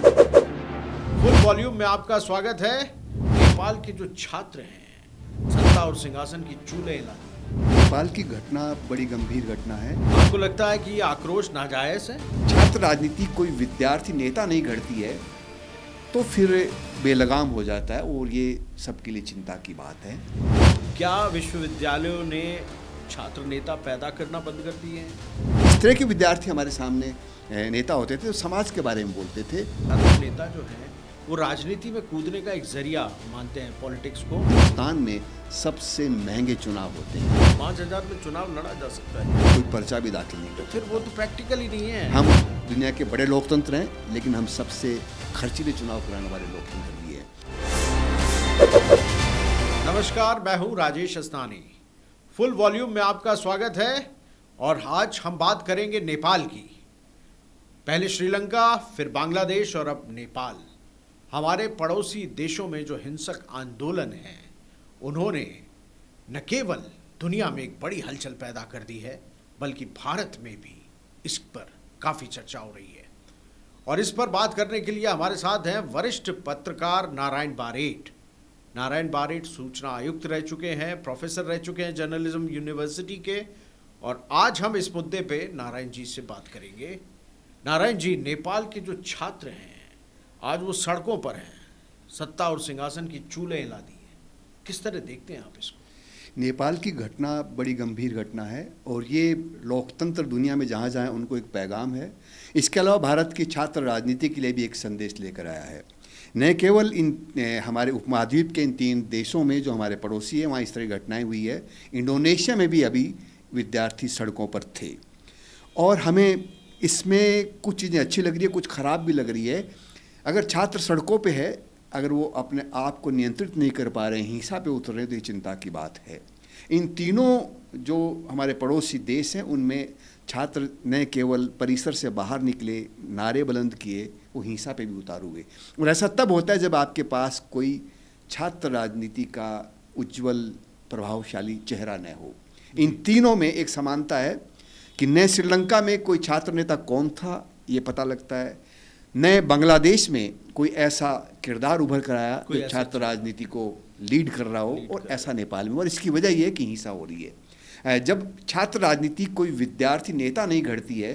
Full volume में आपका स्वागत है। नेपाल के जो छात्र हैं, सत्ता और सिंहासन की चूल्हे हिलाते हैं। नेपाल की घटना बड़ी गंभीर घटना है। आपको लगता है कि ये आक्रोश नाजायज है? छात्र राजनीति कोई विद्यार्थी नेता नहीं घड़ती है तो फिर बेलगाम हो जाता है और ये सबके लिए चिंता की बात है। क्या विश्वविद्यालयों ने छात्र नेता पैदा करना बंद कर दिए हैं? इस तरह के विद्यार्थी हमारे सामने नेता होते थे तो समाज के बारे में बोलते थे। छात्र नेता जो हैं वो राजनीति में कूदने का एक जरिया मानते हैं पॉलिटिक्स को। हिंदुस्तान में सबसे महंगे चुनाव होते हैं। 5,000 में चुनाव लड़ा जा सकता है, कोई पर्चा भी दाखिल नहीं करता। फिर वो तो प्रैक्टिकल ही नहीं है। हम दुनिया के बड़े लोकतंत्र हैं, लेकिन हम सबसे खर्चीले चुनाव कराने वाले लोकतंत्र भी हैं। नमस्कार, मैं हूं राजेश अस्तानी। फुल वॉल्यूम में आपका स्वागत है और आज हम बात करेंगे नेपाल की। पहले श्रीलंका, फिर बांग्लादेश और अब नेपाल। हमारे पड़ोसी देशों में जो हिंसक आंदोलन हैं, उन्होंने न केवल दुनिया में एक बड़ी हलचल पैदा कर दी है, बल्कि भारत में भी इस पर काफ़ी चर्चा हो रही है। और इस पर बात करने के लिए हमारे साथ हैं वरिष्ठ पत्रकार नारायण बारेट। नारायण बारेट सूचना आयुक्त रह चुके हैं, प्रोफेसर रह चुके हैं जर्नलिज्म यूनिवर्सिटी के, और आज हम इस मुद्दे पे नारायण जी से बात करेंगे। नारायण जी, नेपाल के जो छात्र हैं आज वो सड़कों पर हैं, सत्ता और सिंहासन की चूल्हे हिला दी है। किस तरह देखते हैं आप इसको? नेपाल की घटना बड़ी गंभीर घटना है और ये लोकतंत्र दुनिया में जहाँ जहाँ उनको एक पैगाम है। इसके अलावा भारत की छात्र राजनीति के लिए भी एक संदेश लेकर आया है। न केवल इन हमारे उपमहाद्वीप के इन 3 देशों में जो हमारे पड़ोसी हैं वहाँ इस तरह की घटनाएं हुई है, इंडोनेशिया में भी अभी विद्यार्थी सड़कों पर थे। और हमें इसमें कुछ चीज़ें अच्छी लग रही है, कुछ ख़राब भी लग रही है। अगर छात्र सड़कों पे है, अगर वो अपने आप को नियंत्रित नहीं कर पा रहे हैं, हिंसा पे उतर रहे हैं, तो ये चिंता की बात है। इन तीनों जो हमारे पड़ोसी देश हैं उनमें छात्र न केवल परिसर से बाहर निकले, नारे बुलंद किए, वो हिंसा पे भी उतारू हुए। और ऐसा तब होता है जब आपके पास कोई छात्र राजनीति का उज्ज्वल प्रभावशाली चेहरा न हो। इन तीनों में एक समानता है कि न श्रीलंका में कोई छात्र नेता कौन था ये पता लगता है, न बांग्लादेश में कोई ऐसा किरदार उभर कर आया जो छात्र राजनीति को लीड कर रहा हो, और ऐसा नेपाल में। और इसकी वजह यह है कि हिंसा हो रही है। जब छात्र राजनीति कोई विद्यार्थी नेता नहीं घड़ती है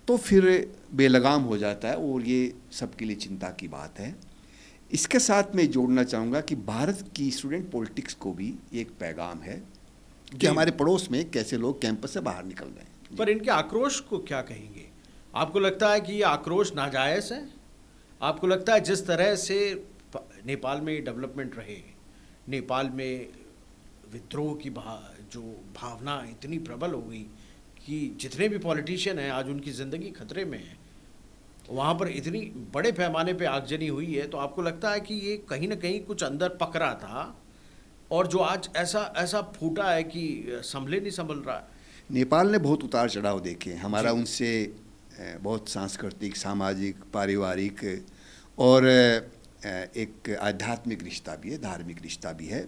तो फिर बेलगाम हो जाता है और ये सबके लिए चिंता की बात है। इसके साथ मैं जोड़ना चाहूँगा कि भारत की स्टूडेंट पॉलिटिक्स को भी एक पैगाम है कि हमारे पड़ोस में कैसे लोग कैंपस से बाहर निकल रहे हैं। पर इनके आक्रोश को क्या कहेंगे? आपको लगता है कि ये आक्रोश नाजायज़ है? आपको लगता है जिस तरह से नेपाल में डेवलपमेंट रहे, नेपाल में विद्रोह की जो भावना इतनी प्रबल हो गई कि जितने भी पॉलिटिशियन हैं आज उनकी ज़िंदगी खतरे में है, वहाँ पर इतनी बड़े पैमाने पे आगजनी हुई है, तो आपको लगता है कि ये कहीं ना कहीं कुछ अंदर पकड़ा था और जो आज ऐसा फूटा है कि संभले नहीं संभल रहा? नेपाल ने बहुत उतार चढ़ाव देखे। हमारा उनसे बहुत सांस्कृतिक, सामाजिक, पारिवारिक और एक आध्यात्मिक रिश्ता भी है, धार्मिक रिश्ता भी है।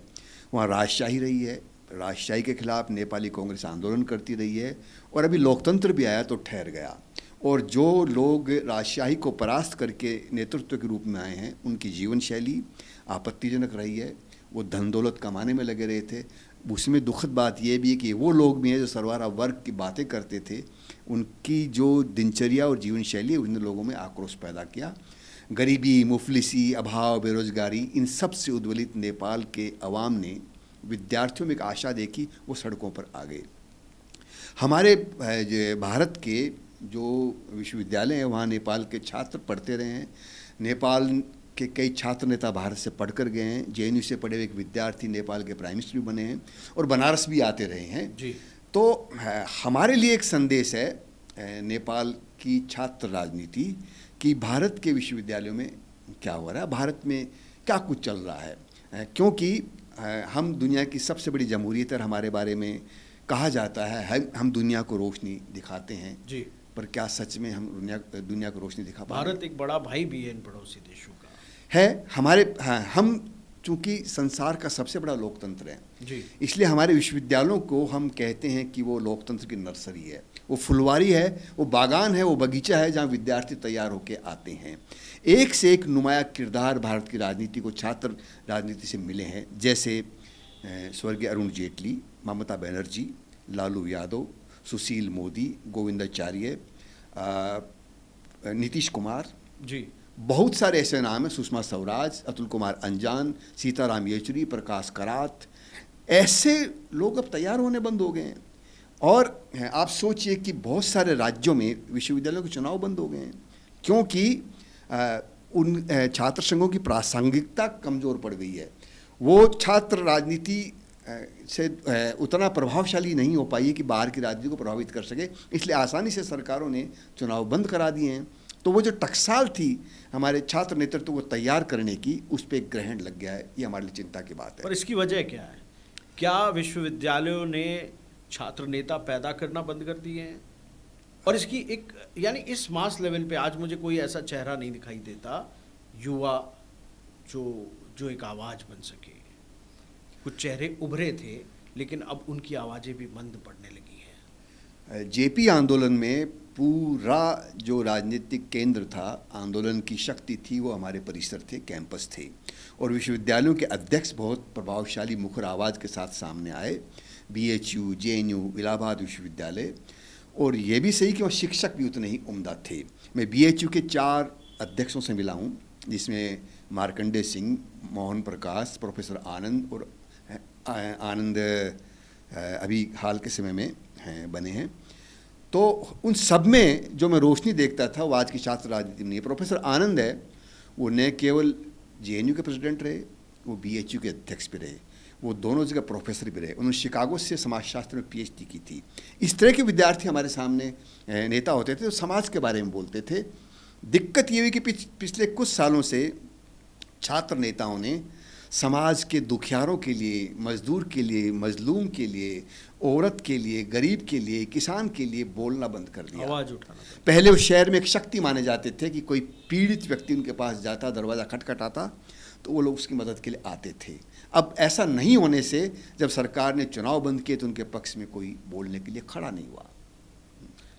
वहाँ राजशाही रही है, राजशाही के खिलाफ नेपाली कांग्रेस आंदोलन करती रही है, और अभी लोकतंत्र भी आया तो ठहर गया। और जो लोग राजशाही को परास्त करके नेतृत्व के रूप में आए हैं, उनकी जीवन शैली आपत्तिजनक रही है। वो धन दौलत कमाने में लगे रहे थे। उसमें दुखद बात यह भी है कि वो लोग भी हैं जो सरवारा वर्ग की बातें करते थे, उनकी जो दिनचर्या और जीवन शैली उन लोगों में आक्रोश पैदा किया। गरीबी, मुफलिसी, अभाव, बेरोजगारी, इन सब से उद्वेलित नेपाल के अवाम ने विद्यार्थियों में एक आशा देखी, वो सड़कों पर आ गए। हमारे भारत के जो विश्वविद्यालय हैं वहाँ नेपाल के छात्र पढ़ते रहे हैं। नेपाल के कई छात्र नेता भारत से पढ़कर गए हैं। जेएनयू से पढ़े हुए एक विद्यार्थी नेपाल के प्राइम मिनिस्टर भी बने हैं और बनारस भी आते रहे हैं जी। तो हमारे लिए एक संदेश है नेपाल की छात्र राजनीति कि भारत के विश्वविद्यालयों में क्या हो रहा है, भारत में क्या कुछ चल रहा है। क्योंकि हम दुनिया की सबसे बड़ी जमहूरियत है, हमारे बारे में कहा जाता है हम दुनिया को रोशनी दिखाते हैं जी, पर क्या सच में हम दुनिया को रोशनी दिखा पा रहे हैं? भारत एक बड़ा भाई भी है इन पड़ोसी देशों का है हमारे। हम चूँकि संसार का सबसे बड़ा लोकतंत्र है जी, इसलिए हमारे विश्वविद्यालयों को हम कहते हैं कि वो लोकतंत्र की नर्सरी है। वो फुलवारी है, वो बागान है, वो बगीचा है जहाँ विद्यार्थी तैयार होकर आते हैं। एक से एक नुमाया किरदार भारत की राजनीति को छात्र राजनीति से मिले हैं, जैसे स्वर्गीय अरुण जेटली, ममता बनर्जी, लालू यादव, सुशील मोदी, गोविंदाचार्य, नीतीश कुमार जी, बहुत सारे ऐसे नाम हैं, सुषमा स्वराज, अतुल कुमार अंजान, सीताराम येचुरी, प्रकाश करात, ऐसे लोग अब तैयार होने बंद हो गए हैं। और आप सोचिए कि बहुत सारे राज्यों में विश्वविद्यालयों के चुनाव बंद हो गए हैं, क्योंकि उन छात्र संघों की प्रासंगिकता कमज़ोर पड़ गई है। वो छात्र राजनीति से उतना प्रभावशाली नहीं हो पाई है कि बाहर की राजनीति को प्रभावित कर सके, इसलिए आसानी से सरकारों ने चुनाव बंद करा दिए हैं। तो वो जो टकसाल थी हमारे छात्र नेतृत्व को तैयार करने की, उस पर एक ग्रहण लग गया है। ये हमारे लिए चिंता की बात है। और इसकी वजह क्या है? क्या विश्वविद्यालयों ने छात्र नेता पैदा करना बंद कर दिए हैं? और इसकी एक यानी इस मास लेवल पे आज मुझे कोई ऐसा चेहरा नहीं दिखाई देता युवा जो एक आवाज़ बन सके। कुछ चेहरे उभरे थे, लेकिन अब उनकी आवाज़ें भी मंद पड़ने लगी हैं। जेपी आंदोलन में पूरा जो राजनीतिक केंद्र था, आंदोलन की शक्ति थी, वो हमारे परिसर थे, कैंपस थे। और विश्वविद्यालयों के अध्यक्ष बहुत प्रभावशाली मुखर आवाज़ के साथ सामने आए, BHU, JNU, इलाहाबाद विश्वविद्यालय। और ये भी सही कि वह शिक्षक भी उतने ही उम्दा थे। मैं BHU के 4 अध्यक्षों से मिला हूँ, जिसमें मार्कंडेय सिंह, मोहन प्रकाश, प्रोफेसर आनंद और आनंद अभी हाल के समय में बने हैं। तो उन सब में जो मैं रोशनी देखता था वो आज की छात्र राजनीति में नहीं है। प्रोफेसर आनंद है, वो न केवल JNU के प्रेसिडेंट रहे, वो BHU के अध्यक्ष भी रहे, वो दोनों जगह प्रोफेसर भी रहे। उन्होंने शिकागो से समाजशास्त्र में PhD की थी। इस तरह के विद्यार्थी हमारे सामने नेता होते थे, तो समाज के बारे में बोलते थे। दिक्कत ये हुई कि पिछले कुछ सालों से छात्र नेताओं ने समाज के दुखियारों के लिए, मजदूर के लिए, मजलूम के लिए, औरत के लिए, गरीब के लिए, किसान के लिए बोलना बंद कर दिया, आवाज़ उठाना। पहले उस शहर में एक शक्ति माने जाते थे कि कोई पीड़ित व्यक्ति उनके पास जाता, दरवाज़ा खटखटाता, तो वो लोग उसकी मदद के लिए आते थे। अब ऐसा नहीं होने से जब सरकार ने चुनाव बंद किए तो उनके पक्ष में कोई बोलने के लिए खड़ा नहीं हुआ।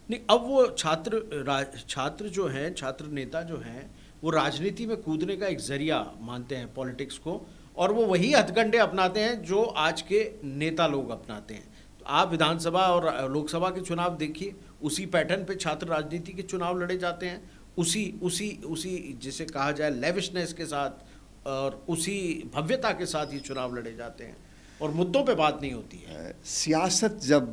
नहीं, अब वो छात्र जो हैं, छात्र नेता जो हैं, वो राजनीति में कूदने का एक जरिया मानते हैं पॉलिटिक्स को, और वो वही हथकंडे अपनाते हैं जो आज के नेता लोग अपनाते हैं। तो आप विधानसभा और लोकसभा के चुनाव देखिए, उसी पैटर्न पे छात्र राजनीति के चुनाव लड़े जाते हैं, उसी जिसे कहा जाए लेविशनेस के साथ और उसी भव्यता के साथ ये चुनाव लड़े जाते हैं, और मुद्दों पे बात नहीं होती है। सियासत जब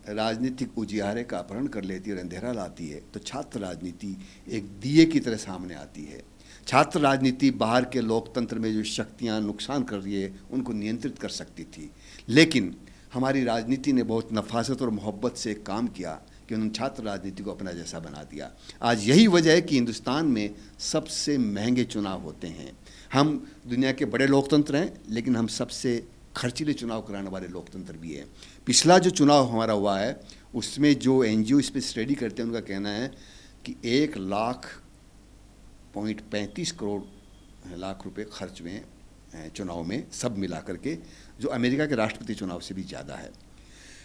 राजनीतिक उजियारे का अपहरण कर लेती है और अंधेरा लाती है, तो छात्र राजनीति एक दिए की तरह सामने आती है। छात्र राजनीति बाहर के लोकतंत्र में जो शक्तियां नुकसान कर रही है उनको नियंत्रित कर सकती थी, लेकिन हमारी राजनीति ने बहुत नफासत और मोहब्बत से काम किया कि उन्होंने छात्र राजनीति को अपना जैसा बना दिया। आज यही वजह है कि हिंदुस्तान में सबसे महंगे चुनाव होते हैं। हम दुनिया के बड़े लोकतंत्र हैं, लेकिन हम सबसे खर्चीले चुनाव कराने वाले लोकतंत्र भी हैं। पिछला जो चुनाव हमारा हुआ है, उसमें जो NGO इस पर स्टडी करते हैं, उनका कहना है कि 1,35 करोड़ लाख रुपए खर्च हुए चुनाव में, सब मिला करके, जो अमेरिका के राष्ट्रपति चुनाव से भी ज़्यादा है।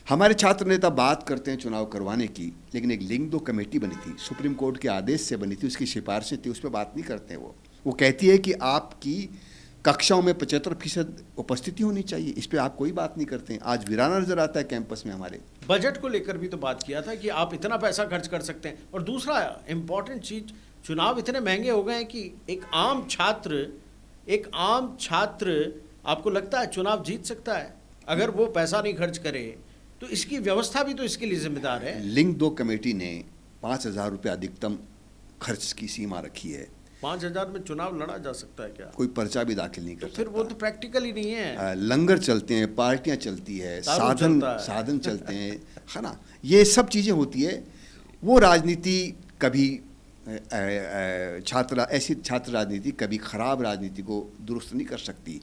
हमारे छात्र नेता बात करते हैं चुनाव करवाने की, लेकिन एक लिंग 2 कमेटी बनी थी, सुप्रीम कोर्ट के आदेश से बनी थी, उसकी सिफारिशें थी, उस पर बात नहीं करते। वो कहती है कि आपकी कक्षाओं में 75% उपस्थिति होनी चाहिए, इस पर आप कोई बात नहीं करते हैं। आज वीराना नजर आता है कैंपस में। हमारे बजट को लेकर भी तो बात किया था कि आप इतना पैसा खर्च कर सकते हैं। और दूसरा इम्पॉर्टेंट चीज, चुनाव इतने महंगे हो गए हैं कि एक आम छात्र आपको लगता है चुनाव जीत सकता है अगर वो पैसा नहीं खर्च करे? तो इसकी व्यवस्था भी तो इसके लिए जिम्मेदार है। लिंग 2 कमेटी ने 5,000 रुपये अधिकतम खर्च की सीमा रखी है। 5,000 में चुनाव लड़ा जा सकता है क्या? कोई पर्चा भी दाखिल नहीं कर सकता। फिर वो तो प्रैक्टिकल ही नहीं है। लंगर चलते हैं, पार्टियां चलती है, साधन चलते हैं, है ना, ये सब चीज़ें होती है। वो राजनीति कभी ऐसी छात्र राजनीति कभी खराब राजनीति को दुरुस्त नहीं कर सकती।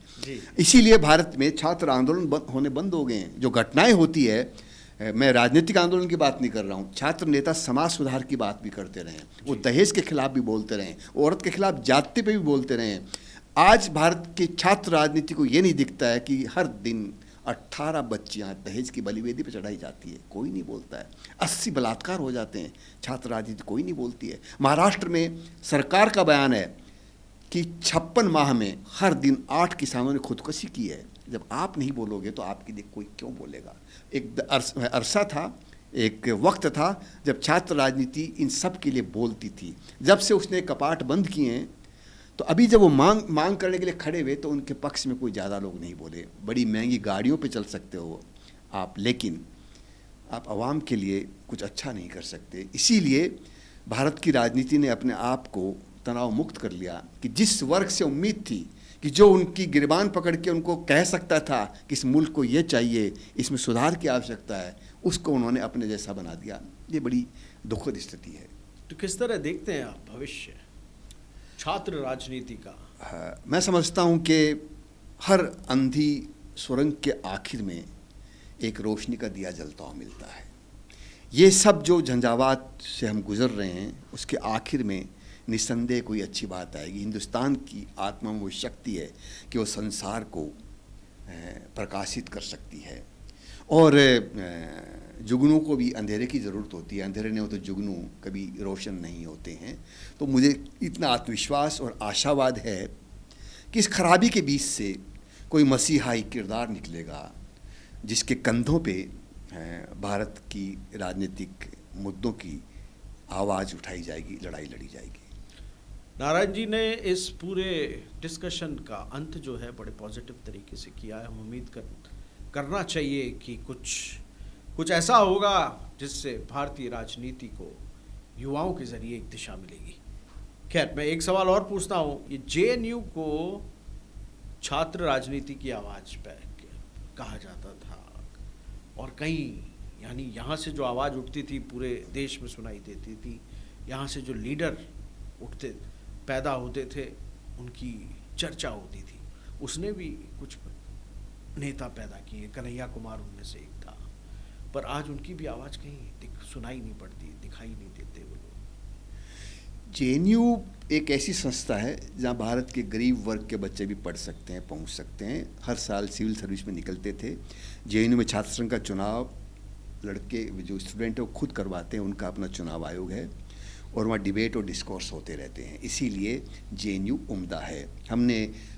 इसीलिए भारत में छात्र आंदोलन होने बंद हो गए हैं। जो घटनाएं होती है, मैं राजनीतिक आंदोलन की बात नहीं कर रहा हूँ, छात्र नेता समाज सुधार की बात भी करते रहे, वो दहेज के खिलाफ भी बोलते रहे, औरत के खिलाफ जाति पे भी बोलते रहे। आज भारत के छात्र राजनीति को ये नहीं दिखता है कि हर दिन 18 बच्चियां दहेज की बलिवेदी पर चढ़ाई जाती है, कोई नहीं बोलता है। 80 बलात्कार हो जाते हैं, छात्र राजनीति कोई नहीं बोलती है। महाराष्ट्र में सरकार का बयान है कि 56 माह में हर दिन 8 किसानों ने खुदकुशी की है। जब आप नहीं बोलोगे तो आपके लिए कोई क्यों बोलेगा। एक अरसा था, एक वक्त था जब छात्र राजनीति इन सब के लिए बोलती थी। जब से उसने कपाट बंद किए हैं, तो अभी जब वो मांग करने के लिए खड़े हुए तो उनके पक्ष में कोई ज़्यादा लोग नहीं बोले। बड़ी महंगी गाड़ियों पे चल सकते हो आप, लेकिन आप आवाम के लिए कुछ अच्छा नहीं कर सकते। इसीलिए भारत की राजनीति ने अपने आप को तनाव मुक्त कर लिया कि जिस वर्ग से उम्मीद थी कि जो उनकी गिरबान पकड़ के उनको कह सकता था कि इस मुल्क को ये चाहिए, इसमें सुधार की आवश्यकता है, उसको उन्होंने अपने जैसा बना दिया। ये बड़ी दुखद स्थिति है। तो किस तरह देखते हैं आप भविष्य छात्र राजनीति का? मैं समझता हूँ कि हर अंधी सुरंग के आखिर में एक रोशनी का दिया जलता हुआ मिलता है। ये सब जो झंझावात से हम गुजर रहे हैं, उसके आखिर में निस्संदेह कोई अच्छी बात आएगी। हिंदुस्तान की आत्मा में वो शक्ति है कि वो संसार को प्रकाशित कर सकती है। और जुगनू को भी अंधेरे की ज़रूरत होती है। अंधेरे नहीं हो तो जुगनू कभी रोशन नहीं होते हैं। तो मुझे इतना आत्मविश्वास और आशावाद है कि इस खराबी के बीच से कोई मसीहाई किरदार निकलेगा, जिसके कंधों पे भारत की राजनीतिक मुद्दों की आवाज़ उठाई जाएगी, लड़ाई लड़ी जाएगी। नारायण जी ने इस पूरे डिस्कशन का अंत जो है बड़े पॉजिटिव तरीके से किया है। हम उम्मीद करना चाहिए कि कुछ ऐसा होगा जिससे भारतीय राजनीति को युवाओं के जरिए एक दिशा मिलेगी। खैर, मैं एक सवाल और पूछता हूँ, ये जेएनयू को छात्र राजनीति की आवाज़ पे कहा जाता था, और कहीं यानी यहाँ से जो आवाज़ उठती थी पूरे देश में सुनाई देती थी। यहाँ से जो लीडर पैदा होते थे उनकी चर्चा होती थी। उसने भी कुछ नेता पैदा किए, कन्हैया कुमार उनमें से एक था, पर आज उनकी भी आवाज़ कहीं सुनाई नहीं पड़ती, दिखाई नहीं देते वो लोग। जेएनयू एक ऐसी संस्था है जहाँ भारत के गरीब वर्ग के बच्चे भी पढ़ सकते हैं, पहुँच सकते हैं। हर साल सिविल सर्विस में निकलते थे। जेएनयू में छात्र संघ का चुनाव लड़के जो स्टूडेंट है वो खुद करवाते हैं, उनका अपना चुनाव आयोग है, और वहाँ डिबेट और डिस्कोर्स होते रहते हैं। इसीलिए जेएनयू उम्दा है।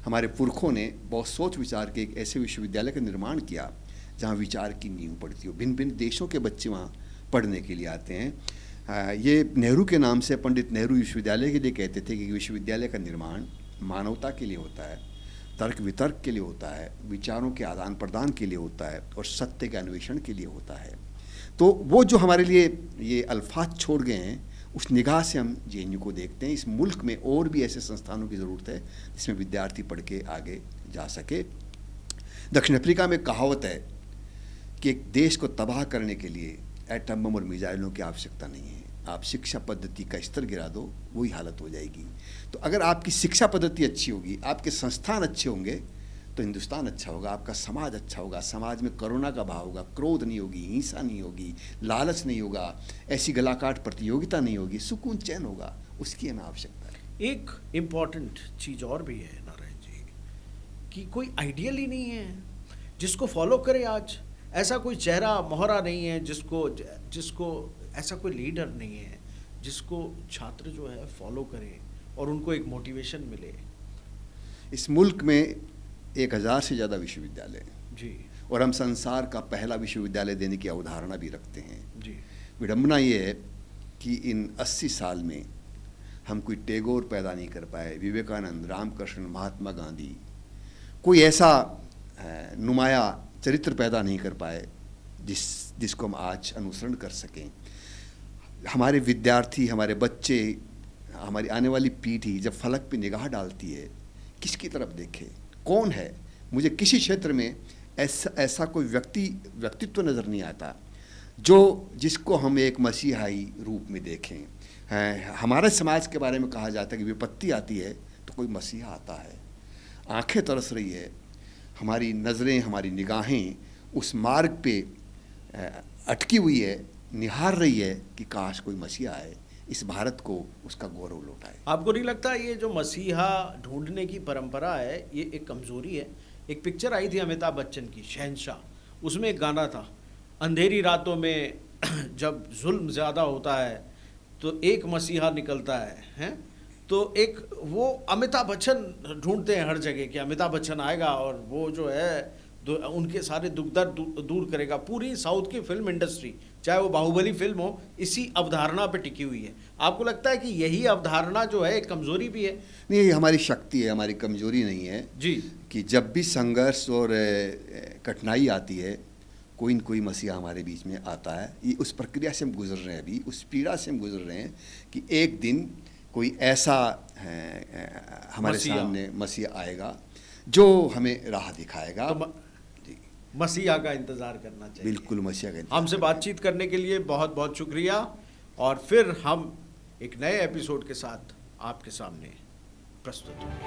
हमारे पुरखों ने बहुत सोच विचार के एक ऐसे विश्वविद्यालय का निर्माण किया जहाँ विचार की नींव पड़ती हो। भिन्न भिन्न देशों के बच्चे वहाँ पढ़ने के लिए आते हैं। ये नेहरू के नाम से पंडित नेहरू विश्वविद्यालय के लिए कहते थे कि विश्वविद्यालय का निर्माण मानवता के लिए होता है, तर्क वितर्क के लिए होता है, विचारों के आदान प्रदान के लिए होता है, और सत्य के अन्वेषण के लिए होता है। तो वो जो हमारे लिए ये अल्फाज छोड़ गए हैं, उस निगाह से हम जेएनयू को देखते हैं। इस मुल्क में और भी ऐसे संस्थानों की ज़रूरत है जिसमें विद्यार्थी पढ़ के आगे जा सके। दक्षिण अफ्रीका में कहावत है कि एक देश को तबाह करने के लिए एटम बम और मिसाइलों की आवश्यकता नहीं है। आप शिक्षा पद्धति का स्तर गिरा दो, वही हालत हो जाएगी। तो अगर आपकी शिक्षा पद्धति अच्छी होगी, आपके संस्थान अच्छे होंगे, तो हिंदुस्तान अच्छा होगा, आपका समाज अच्छा होगा। समाज में करुणा का भाव होगा, क्रोध नहीं होगी, हिंसा नहीं होगी, लालच नहीं होगा, ऐसी गलाकाट प्रतियोगिता नहीं होगी, सुकून चैन होगा। उसकी हमें आवश्यकता है। एक इम्पॉर्टेंट चीज़ और भी है नारायण जी, कि कोई आइडियल ही नहीं है जिसको फॉलो करे। आज ऐसा कोई चेहरा मोहरा नहीं है जिसको ऐसा कोई लीडर नहीं है जिसको छात्र जो है फॉलो करें और उनको एक मोटिवेशन मिले। इस मुल्क में 1000 से ज़्यादा विश्वविद्यालय हैं जी, और हम संसार का पहला विश्वविद्यालय देने की अवधारणा भी रखते हैं जी। विडम्बना ये है कि इन 80 साल में हम कोई टैगोर पैदा नहीं कर पाए, विवेकानंद, रामकृष्ण, महात्मा गांधी, कोई ऐसा नुमाया चरित्र पैदा नहीं कर पाए जिसको हम आज अनुसरण कर सकें। हमारे विद्यार्थी, हमारे बच्चे, हमारी आने वाली पीढ़ी जब फलक पे निगाह डालती है, किसकी तरफ देखे, कौन है? मुझे किसी क्षेत्र में ऐसा कोई व्यक्तित्व नज़र नहीं आता जिसको हम एक मसीहाई रूप में देखें। हमारे समाज के बारे में कहा जाता है कि विपत्ति आती है तो कोई मसीहा आता है। आंखें तरस रही है, हमारी नज़रें, हमारी निगाहें उस मार्ग पे अटकी हुई है, निहार रही है कि काश कोई मसीहा आए, इस भारत को उसका गौरव लौटाए। आपको नहीं लगता ये जो मसीहा ढूंढने की परंपरा है ये एक कमज़ोरी है? एक पिक्चर आई थी अमिताभ बच्चन की, शहंशाह, उसमें एक गाना था, अंधेरी रातों में जब जुल्म ज़्यादा होता है तो एक मसीहा निकलता है, हैं? तो एक वो अमिताभ बच्चन ढूंढते हैं हर जगह कि अमिताभ बच्चन आएगा और वो जो है उनके सारे दुख दर्द दूर करेगा। पूरी साउथ की फिल्म इंडस्ट्री, चाहे वो बाहुबली फिल्म हो, इसी अवधारणा पे टिकी हुई है। आपको लगता है कि यही अवधारणा जो है एक कमज़ोरी भी है? नहीं, ये हमारी शक्ति है, हमारी कमजोरी नहीं है जी। कि जब भी संघर्ष और कठिनाई आती है, कोई न कोई मसीहा हमारे बीच में आता है। ये उस प्रक्रिया से हम गुजर रहे हैं, अभी उस पीड़ा से हम गुजर रहे हैं कि एक दिन कोई ऐसा हमारे सामने मसीहा आएगा जो हमें राह दिखाएगा। तो मसीहा का इंतज़ार करना चाहिए। बिल्कुल, मसीहा का इंतजार। हमसे बातचीत करने के लिए बहुत बहुत शुक्रिया, और फिर हम एक नए एपिसोड के साथ आपके सामने प्रस्तुत होंगे।